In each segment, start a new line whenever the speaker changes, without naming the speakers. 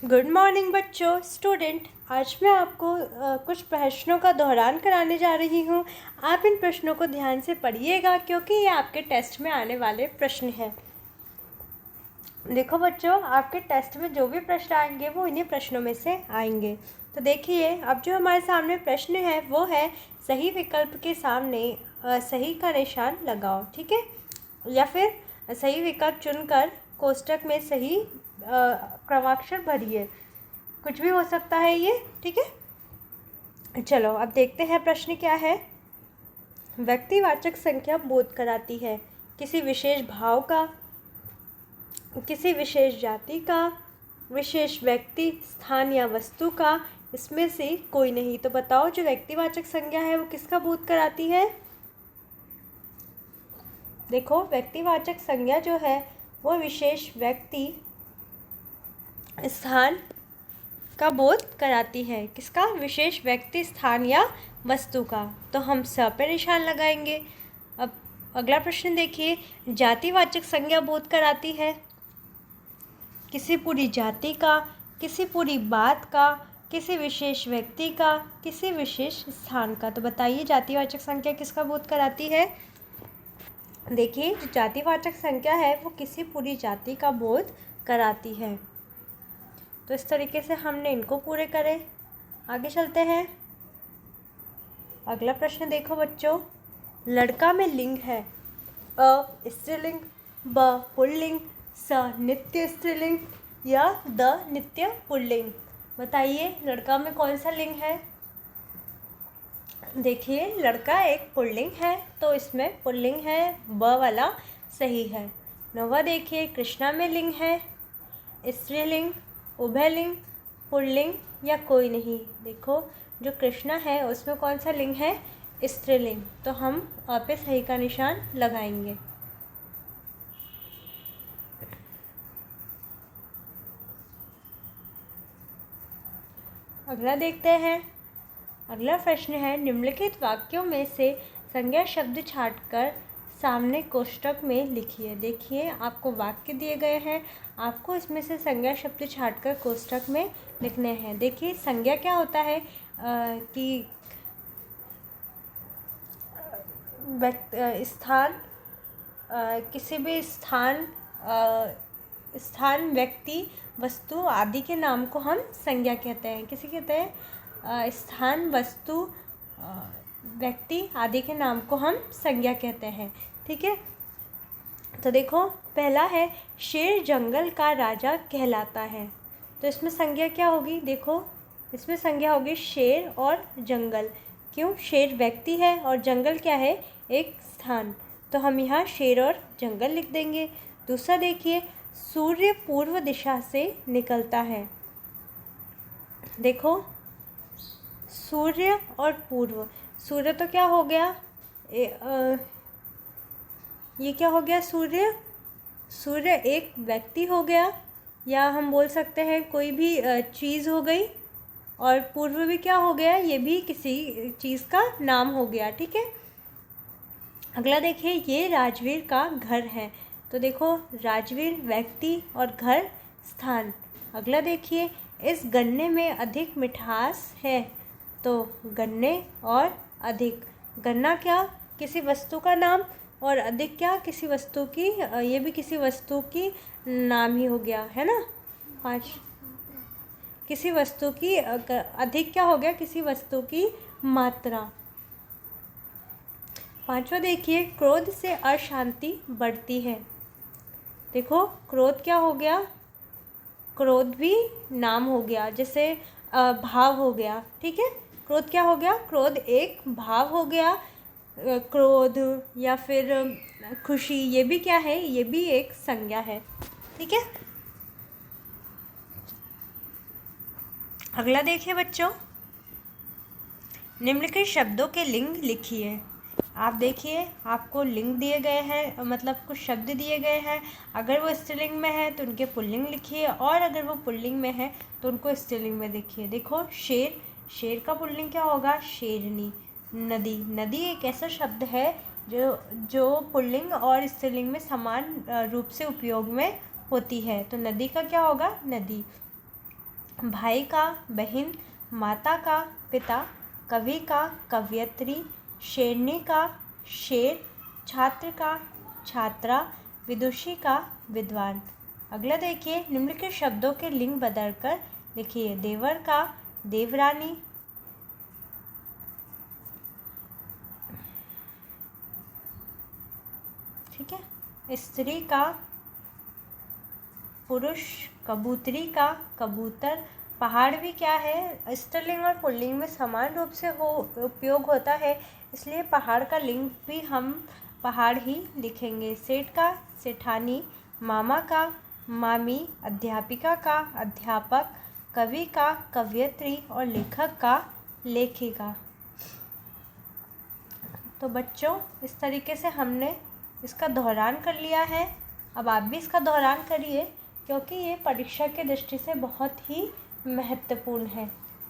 Good morning बच्चों। Student, आज मैं आपको कुछ प्रश्नों का दोहरान कराने जा रही हूँ। आप इन प्रश्नों को ध्यान से पढ़िएगा क्योंकि ये आपके टेस्ट में आने वाले प्रश्न हैं। देखो बच्चों, आपके टेस्ट में जो भी प्रश्न आएंगे वो इन्हीं प्रश्नों में से आएंगे। तो देखिए, अब जो हमारे सामने प्रश्न है वो है सही विकल्प के सामने सही का निशान लगाओ। ठीक है, या फिर सही विकल्प चुनकर कोष्टक में सही क्रमाक्षर भरिए। कुछ भी हो सकता है ये। ठीक है, चलो अब देखते हैं प्रश्न क्या है। व्यक्तिवाचक संख्या बोध कराती है किसी विशेष भाव का, किसी विशेष जाति का, विशेष व्यक्ति, स्थान या वस्तु का, इसमें से कोई नहीं। तो बताओ, जो व्यक्तिवाचक संज्ञा है वो किसका बोध कराती है? देखो, व्यक्तिवाचक संज्ञा जो है वो विशेष व्यक्ति, स्थान का बोध कराती है। किसका? विशेष व्यक्ति, स्थान या वस्तु का। तो हम स पे निशान लगाएंगे। अब अगला प्रश्न देखिए, जातिवाचक संज्ञा बोध कराती है किसी पूरी जाति का, किसी पूरी बात का, किसी विशेष व्यक्ति का, किसी विशेष स्थान का। तो बताइए, जातिवाचक संज्ञा किसका बोध कराती है? देखिए, जो जातिवाचक संज्ञा है वो किसी पूरी जाति का बोध कराती है। तो इस तरीके से हमने इनको पूरे करे। आगे चलते हैं। अगला प्रश्न देखो बच्चों, लड़का में लिंग है अ स्त्रीलिंग, ब पुल्लिंग, स नित्य स्त्रीलिंग या द नित्य पुल्लिंग। बताइए, लड़का में कौन सा लिंग है? देखिए, लड़का एक पुल्लिंग है तो इसमें पुल्लिंग है, ब वाला सही है। नौवा देखिए, कृष्णा में लिंग है स्त्रीलिंग, उभयलिंग, पुल्लिंग या कोई नहीं। देखो, जो कृष्णा है उसमें कौन सा लिंग है? स्त्रीलिंग। तो हम अ पे सही का निशान लगाएंगे। अगला देखते हैं। अगला प्रश्न है, निम्नलिखित वाक्यों में से संज्ञा शब्द छांटकर सामने कोष्टक में लिखिए। देखिए, आपको वाक्य दिए गए हैं, आपको इसमें से संज्ञा शब्द छांटकर कोष्टक में लिखने हैं। देखिए, संज्ञा क्या होता है कि स्थान, किसी भी स्थान, व्यक्ति, वस्तु आदि के नाम को हम संज्ञा कहते हैं। किसे कहते हैं? स्थान, वस्तु, व्यक्ति आदि के नाम को हम संज्ञा कहते हैं। ठीक है, तो देखो, पहला है शेर जंगल का राजा कहलाता है। तो इसमें संज्ञा क्या होगी? देखो, इसमें संज्ञा होगी शेर और जंगल। क्यों? शेर व्यक्ति है और जंगल क्या है? एक स्थान। तो हम यहाँ शेर और जंगल लिख देंगे। दूसरा देखिए, सूर्य पूर्व दिशा से निकलता है। देखो, सूर्य और पूर्व, सूर्य तो क्या हो गया? ये क्या हो गया? सूर्य एक व्यक्ति हो गया, या हम बोल सकते हैं कोई भी चीज़ हो गई। और पूर्व भी क्या हो गया? ये भी किसी चीज़ का नाम हो गया। ठीक है, अगला देखिए, ये राजवीर का घर है। तो देखो, राजवीर व्यक्ति और घर स्थान। अगला देखिए, इस गन्ने में अधिक मिठास है। तो गन्ने और अधिक, गन्ना क्या? किसी वस्तु का नाम, और अधिक क्या? किसी वस्तु की, ये भी किसी वस्तु की नाम ही हो गया, है ना। 5, किसी वस्तु की, अधिक क्या हो गया? किसी वस्तु की मात्रा। 5वां देखिए, क्रोध से अशांति बढ़ती है। देखो, क्रोध क्या हो गया? क्रोध भी नाम हो गया, जैसे भाव हो गया। ठीक है, क्रोध क्या हो गया? क्रोध एक भाव हो गया। क्रोध या फिर खुशी, ये भी क्या है? ये भी एक संज्ञा है। ठीक है, अगला देखिए बच्चों, निम्नलिखित शब्दों के लिंग लिखिए। आप देखिए, आपको लिंग दिए गए हैं, मतलब कुछ शब्द दिए गए हैं। अगर वो स्त्रीलिंग में है तो उनके पुल्लिंग लिखिए, और अगर वो पुल्लिंग में है तो उनको स्त्रीलिंग में लिखिए। देखो, शेर, शेर का पुल्लिंग क्या होगा? शेरनी। नदी, नदी एक ऐसा शब्द है जो पुल्लिंग और स्त्रीलिंग में समान रूप से उपयोग में होती है। तो नदी का क्या होगा? नदी। भाई का बहन, माता का पिता, कवि का कवयित्री, शेरनी का शेर, छात्र का छात्रा, विदुषी का विद्वान। अगला देखिए, निम्नलिखित शब्दों के लिंग बदलकर लिखिए। देवर का देवरानी, ठीक है। स्त्री का पुरुष, कबूतरी का कबूतर। पहाड़ भी क्या है, स्त्रीलिंग और पुल्लिंग में समान रूप से उपयोग होता है, इसलिए पहाड़ का लिंग भी हम पहाड़ ही लिखेंगे। सेठ का सेठानी, मामा का मामी, अध्यापिका का अध्यापक, कवि का कवयित्री और लेखक का लेखिका। तो बच्चों, इस तरीके से हमने इसका दोहरान कर लिया है। अब आप भी इसका दोहरान करिए, क्योंकि ये परीक्षा की दृष्टि से बहुत ही महत्वपूर्ण है।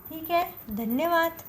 ठीक है, धन्यवाद।